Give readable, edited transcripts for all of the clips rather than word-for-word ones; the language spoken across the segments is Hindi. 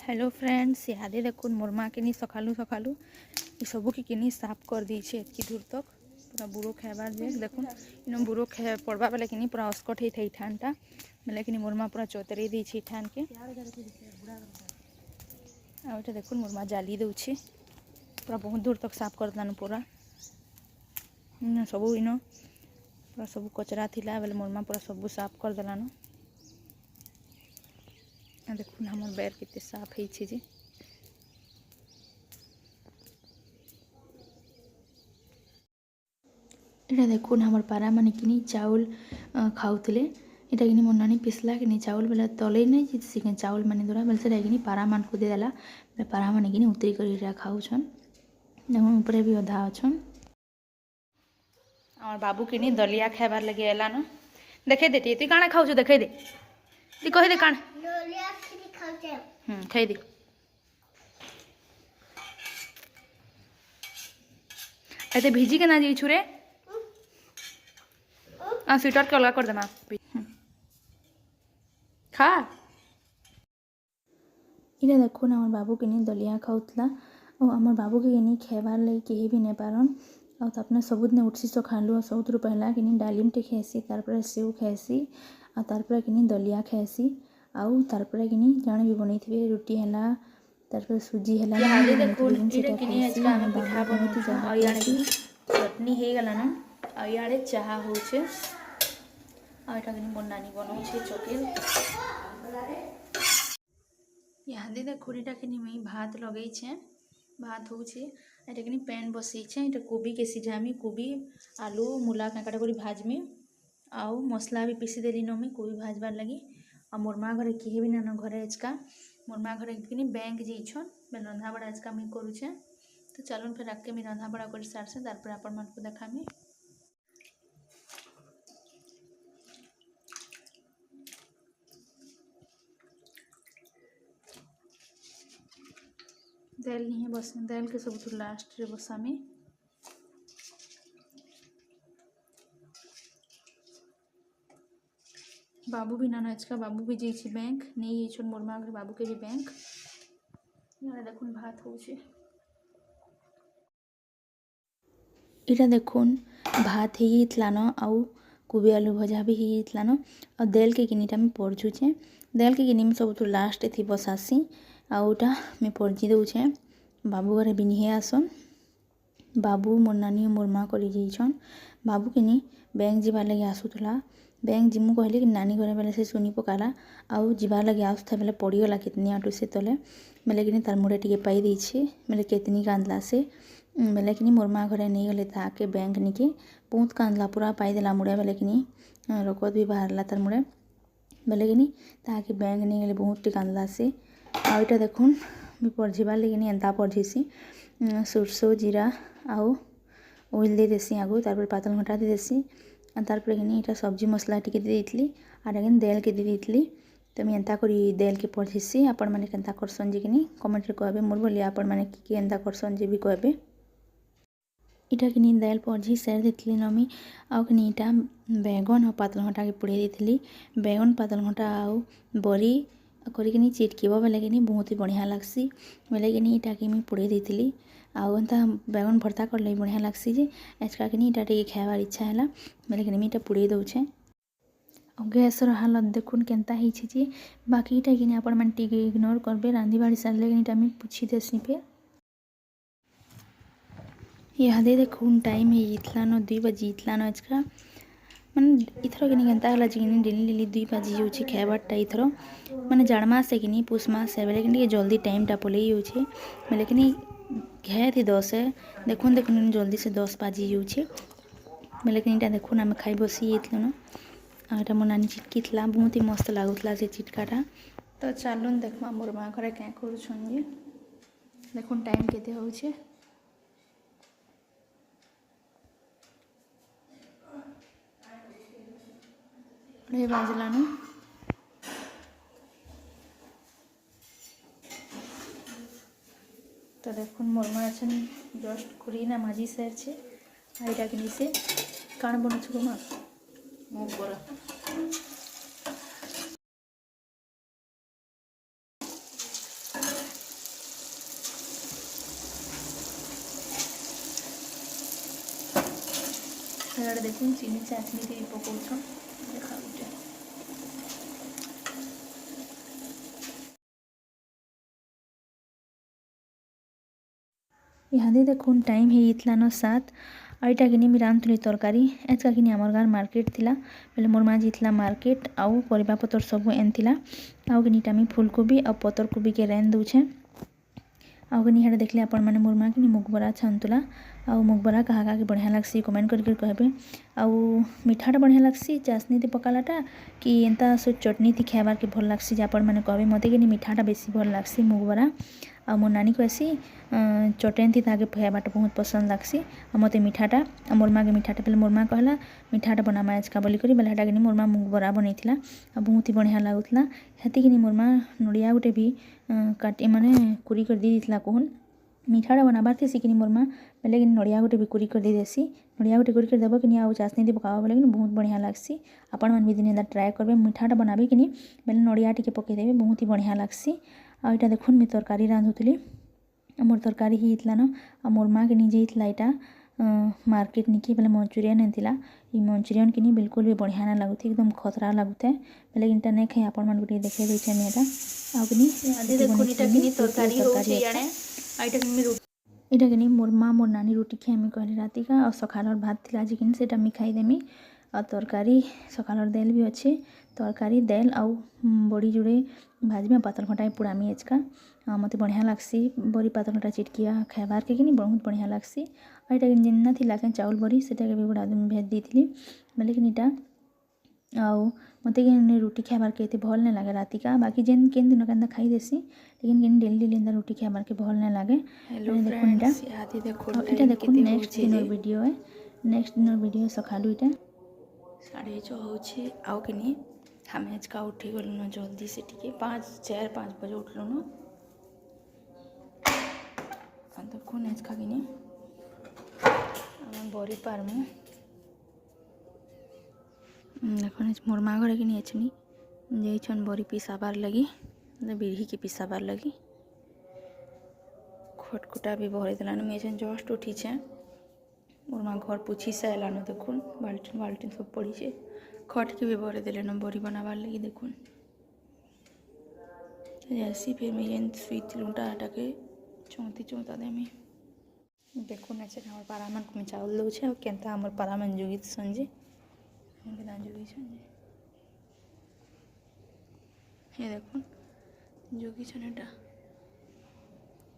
हेलो फ्रेंड्स, इहादे देखुन मोर माँ के सकालू सकालू सबू के साफ कर दीछे एतकी दूर तक पूरा बुरो खाइबार देख देखुन इन बुरो खाए पड़वा बेले कि पूरा अस्कट होता इठानटा बेले कि मोर माँ पूरा चौतरे देछे इठान के आउटा देखुन मोर माँ जाली दउछे पूरा बहुत दूर तक साफ कर देलानु पूरा सबू इन पूरा सब कचरा थिला बेले मोर माँ पूरा सबू साफ कर देलानु। देखुन हमर बैर केते साफ होइछे जे एटा देखुन हमर पारा माने किनी चाउल खाउतले एटा किनी मोर नानी पिसला किनी चाउल बेला तले नै जितसी कि चाउल माने दूरा बेल से किनी पारा मान को दे देला पारा माने किनी उतरी करी रा खाउछन देखुन ऊपरे भी अधा अछन। हमर बाबू किनी दलिया खाइबार लगे एलानो देखे दे ती काना खाउछ देखे दे ती कहि दे काना दलिया खिनी खाउछ खाइ दे एते भिजी के ना जाइछु रे स्वेटर के अलग कर देना खा इला देखुन हमर बाबू के दलिया खाउतला और हमर बाबू के खाइबार लगे केही भी नहीं पारन और तो अपने सबुद ने उठसी सखालु और सबुद पहला कि डालिम टे खाइसी तारपर सेव खाइसी और तारपर कि दलिया खाइसी आउ तारपर कि जाने भी बनै थिबे रोटी हला तारपर सुजी हला यादे देखुन इटा किनी आज का हम पिठा बनौती जा और याडे चटनी हे गला न और याडे चाहा होछे और एटा किनी मोर नानी बनौछे चकेल यादे देखुन एटा किनी मई भात लगै छे भात होछे एटा किनी पैन बसई छे एटा कोबी के सिझामी कोबी आलू मूला कांकड़ा करी भाजमी आउ मसला भी पीसी देली नमी कोबी भाजबार लगी और मोर माँ घरे केही भी ना घरे आजका मोर माँ घरे किनी बैंक जइछन बेल रंधा बड़ा आजका मई करूछे तो चलून फिर आके मी रंधा बड़ा कर सार से तारपर आपन मन को देखामी। दाल नहीं बस दाल के सब तो लास्ट रे बसामी बाबू भी नाना का बाबू भी जाइए बैंक नहीं ये मोर माँ घर बाबू के भी बैंक यहाँ देखुन भात होछे इटा देखुन भात हेइतलान आउ कोबी आलू भजा भी हेइतलान और दाल के गिनीटा में पड़छुछे दाल के गिनी में सब तो लास्ट थी बसासी आउटा में पड़जी दउछे बाबू घरे बिनिहे आसन बाबू मोर नानी मोर माँ करी जाइछन बाबू किनी बैंक जीवार लगे आसुतला बैंक जिमु कहले कि नानी घरे बेले से सुनी पकाला आउ जीवार लगे आसुथा बेले पड़ीगला कितनी आटू से तले बेले कि तार मुड़े टिके पाई देछे बेले केतनी कांदला से बेले कि मोर माँ घरे नहीं गले ताके बैंक निके बहुत कांदला पूरा पाई देला मुड़े बेले कि रकत भी बाहरला तार मुड़े बेले कि ताके बैंक नहीं गले बहुत टी कांदला से आउटा देखुन भी पढ़ीबार लगे एंता पढ़ीसी सोरसो जीरा आउ ऑयल दे देसी आगु तारपर पातल घंटा दे देसी तारपर कि इटा सब्जी मसला टिके दे देइतली आर एगेन दाल के दे देइतली तो मैं एंता करी दाल के पढ़ीसी आपण माने केंता करसन जे कि कमेंट रे कहबे मोर बोली आपण माने कि एंता करसन जे भी कहबे इटा कि दाल पढ़ी सार देइतली नमी आउ कि इटा बैगन और पातल घंटा के पुड़े देइतली बैगन पातल घंटा आउ बरी करिकिनी चिटकीब बेले कि बहुत ही बढ़िया लगसी बेले कि इटा कि पुड़े देइतली आउ एंता बैगन भर्ता कर लई बढ़िया लगसी जे आजका कि इटा टे खाइबार इच्छा हैला बेले कि इटा पुड़े दउछे और गैस हालत देखुन केंता हिछि जे बाकी इटा कि आपण मन टिके इग्नोर करबे रांधी बाड़ी सारले कि इटा पूछी देसी पे यादे देखुन टाइम है इतलानो 2 बजे इतलानो आजका माने इथरो कि केंता हला जिनी डेली डेली 2 बजे होछि खाइबारटा इथरो माने जाड़ मास है कि पुष मास है बेले कि जल्दी टाइम टा पलई होछि बेले कि घे थी 10 है देखुन देखुन जल्दी से 10 बाजी होछि बेले कि इटा देखुन आम खाई बसी इतलानो आ एटा मोर नानी चिटकी थला बहुत ही मस्त लागुतला से चिटकाटा तो चलुन देखमा मोर माँ घरे क्या करूछन जे देखुन टाइम केते होछि ढे बाजलानु तो देखुन मोर माँ अछन जस्ट खुरी ना माजी सार छे आइटा कि से काण बनछु माँ मो बरा इधर देखो चीनी चाशनी के पकाउछन देखा गुटे इहादे देखुन टाइम ହେଇଥିଲା ନ 7 ଆଉ ଏଇଟା କିନି ମୁଁ ରାନ୍ଧୁଥିଲି ତରକାରୀ ଏଚକା କିନି ଆମର ଗାଁ ମାର୍କେଟ ଥିଲା ବେଲେ ମୋର ମା ଯାଇଥିଲା ମାର୍କେଟ ଆଉ ପରିବା ପତ୍ର ସବୁ ଏନଥିଲା ଆଉ କିନି ଟାମି ଫୁଲକୋବି ଆଉ ପତ୍ର କୋବି के रेन दउछे ଆଉ କିନି ହେଡେ देखले आपण माने मोर मा किनी मुगबरा छानतुला ଆଉ मुगबरा कहा का बढ़िया लागसी कमेंट करके कहबे ଆଉ मिठाटा बढ़िया लागसी चाशनी ते पकालाटा कि एंता सो चटनी थी खाबार के भल लागसी जे आपण माने कहबे मते किनी मिठाटा बेसी भल लागसी मुगबरा आ मोर नानी कहसी चटनी थी ताके खाबाटा बहुत पसंद लागसी आ मते मिठाटा आ मोर मा के मिठाटा पहले मोर मा कहला मिठाटा बनामा आज का बोली करी बेले हटा किनी मोर मा मुगबरा बनैथिला आ बहुत ही बढ़िया लागुतला हेती किनी मोर मा नडिया गुटे भी काटी माने कुरी कर दी दिथला कोहुन मिठाटा बनाबार थी सिकिनी मोर मा बेले किनी नडिया गुटे भी कुरी कर दी देसी नडिया गुटे कुरी कर देबो किनी आ चाशनी दे पकाबो बेले किनी बहुत बढ़िया लागसी आपण मन भी दिन ट्राई करबे मिठाटा बनाबे किनी बेले नडिया टिके पके देबे बहुत ही बढ़िया लागसी आ इटा देखुन मी तरकारी रांधुतली मोर तरकारी हितला न आ मोर मा के निजे हितला इटा मार्केट निकी बेले मंचूरियन एंतिला ई मंचूरियन किनी बिल्कुल भी बढ़िया ना लागुथे एकदम खतरा लागुथे बेले इनटा नै खाई आपण मन गुटे देखे देछे नेटा आ किनी आदि देखुन इटा किनी तरकारी होची याने आ इटा किनी इटा किनी मोर मा मोर नानी रोटी खाइमी कहले राती का और सखालर भात थिला जे किनी सेटा मी खाई देमी और तरकारी सखालर देल भी अच्छे तरकारी देल आउ बड़ी जुड़े भाजमे पातल घटाई पुड़ामी एचका मते बढ़िया लागसी बड़ी पातल घटा चिटकिया खाइबार के किनी बहुत बढ़िया लागसी और इटा जिन्ना थिला के चावल बड़ी सेटा के भी गुड़ा दिन भेज देथिली बेले किनी इटा आउ मते किनी रोटी खाइबार के एते भल नै लागे राती का बाकी जेन केन दिन कंदा खाई देसी लेकिन किनी डेली डेली इंदा रोटी खाइबार के भल नै लागे हेलो फ्रेंड्स आदि देखो इटा देखो नेक्स्ट दिन वीडियो है नेक्स्ट दिन वीडियो सखालु इटा 6:30 होछि आउ किनी हम एचका उठी गलु न जल्दी से टिके 4-5 बजे उठलु न आ देखो एचका किनी हम बरी पारमु देखो मोर मा घरे किनी एछनी जैछन बरी पिसाबार लगी बिरही के पिसाबार लगी खटकुटा भी भरे देलान मैं जस्ट उठी छे मोर मा घर पुछी से आलान देखुन बाल्टीन बाल्टीन सब पड़ी छे खट के भी भरे देलेन बरी बनाबार लगी देखुन जैसी फिर मैं जेन स्वीट लूटा के चौंता देमी देखुन अच्छे हमर पारामन को मैं चावल दउ छे केनता हमर पारामन जोगित संजे जोगी छे ये देखुन जोगी छे एटा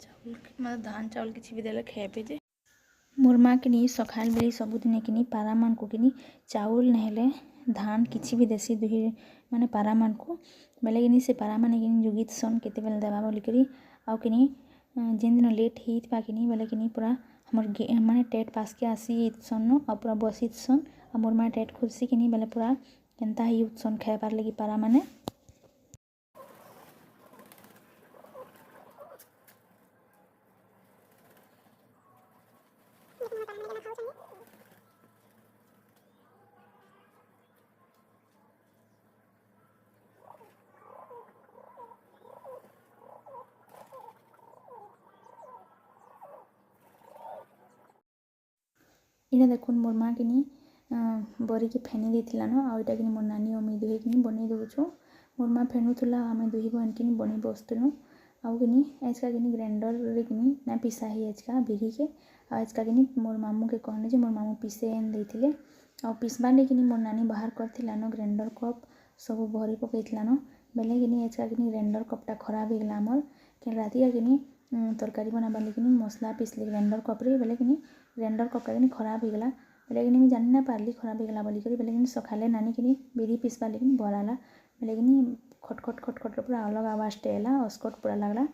चावल मतलब धान चावल किसी भी देले खाइबे जे मोर मा किनी सखाल बेली सबुदिने किनी पारामान को किनी चावल नहेले धान किसी भी देसी दुही माने पारामान को बेले किनी से पारामान किनी जोगित सन केते बेले देबा बोली करी आ किनी जेन दिन लेट हित पा किनी बेले किनी पूरा हमर माने टेट पास के आसी सन आ पूरा बसित सन आ मोर मा टेट खुलसी किनी बेले पूरा केनता ही सन खाइबार लगी पारामाने इना देखुन मोर मा किनी बरी के फेनी देथिला न आ इटा किनी मोर नानी अमी दुहे किनी बनै दउछु मोर मा फेनुथुला हमें दुही बहन किनी बनै बस्तुनु आ किनी एचका किनी ग्राइंडर रे किनी ना पिसा ही एचका बिरी के आ एचका किनी मोर मामू के कहने जे मोर मामू पिसे एन देथिले आ पिसबा ले किनी मोर नानी बाहर करथिला न ग्राइंडर कप सब भरी पकैथिला न बेले किनी एचका किनी ग्राइंडर कपटा खराब हे गेला हमर के राती किनी तरकारी बनाबा ले किनी मसला पिसले ग्राइंडर कप रे बेले किनी ग्राइंडर कपटा किनी खराब हो गला बेले किनी मैं जानि ना पारली खराब हो गला बोली करी बेले किनी सखाले नानी किनी बिरी पिसबा ले किनी बराला बेले किनी खट खट खट खट पूरा अलग आवाज टेला अस्कट पूरा लागला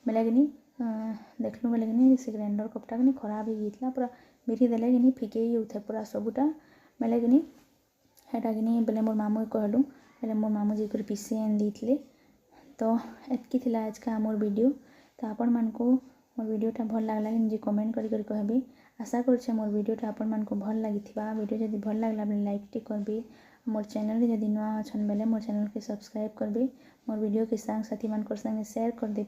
बेले किनी देखलु बेले किनी से ग्राइंडर कपटा किनी खराब हो गइतला पूरा बिरी देले किनी फिके ही उठे पूरा सबुटा बेले किनी हेटा किनी बेले मोर मामू के कहलु बेले मोर मामू जी कर पिसे एन देथिले तो एतकी थिला आज का मोर वीडियो तो आपण मान को मोर वीडियोटा भल लागला कि कमेंट करी कहबे आशा करछे मोर वीडियोटा आपण मान को भल लागिथिबा वीडियो जदी भल लागला बेले लाइक टी करबे मोर चैनल रे जदी नवा अछन बेले मोर चैनल के सब्सक्राइब करबे मोर वीडियो के संग साथी मान कर संग शेयर कर दे।